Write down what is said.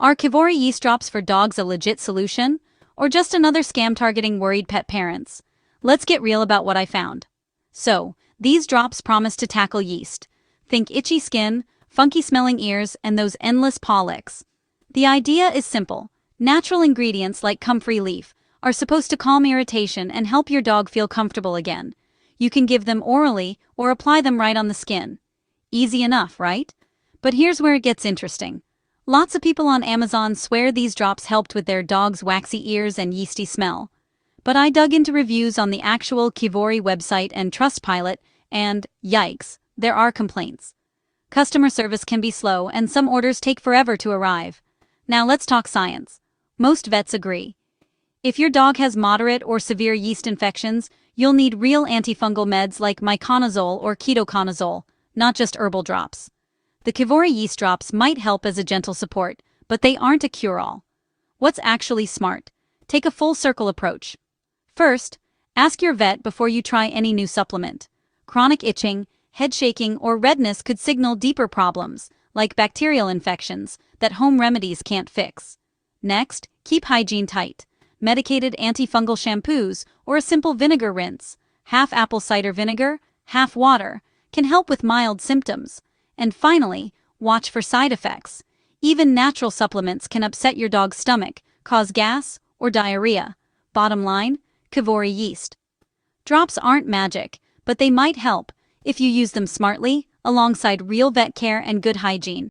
Are Kivori yeast drops for dogs a legit solution, or just another scam targeting worried pet parents? Let's get real about what I found. So, these drops promise to tackle yeast. Think itchy skin, funky smelling ears, and those endless paw licks. The idea is simple. Natural ingredients like comfrey leaf are supposed to calm irritation and help your dog feel comfortable again. You can give them orally or apply them right on the skin. Easy enough, right? But here's where it gets interesting. Lots of people on Amazon swear these drops helped with their dog's waxy ears and yeasty smell. But I dug into reviews on the actual Kivori website and Trustpilot, and yikes, there are complaints. Customer service can be slow and some orders take forever to arrive. Now let's talk science. Most vets agree. If your dog has moderate or severe yeast infections, you'll need real antifungal meds like miconazole or ketoconazole, not just herbal drops. The Kivori yeast drops might help as a gentle support, but they aren't a cure-all. What's actually smart? Take a full-circle approach. First, ask your vet before you try any new supplement. Chronic itching, head shaking, or redness could signal deeper problems, like bacterial infections, that home remedies can't fix. Next, keep hygiene tight. Medicated antifungal shampoos or a simple vinegar rinse, half apple cider vinegar, half water, can help with mild symptoms. And finally, watch for side effects. Even natural supplements can upset your dog's stomach, cause gas, or diarrhea. Bottom line, Kivori yeast drops aren't magic, but they might help if you use them smartly, alongside real vet care and good hygiene.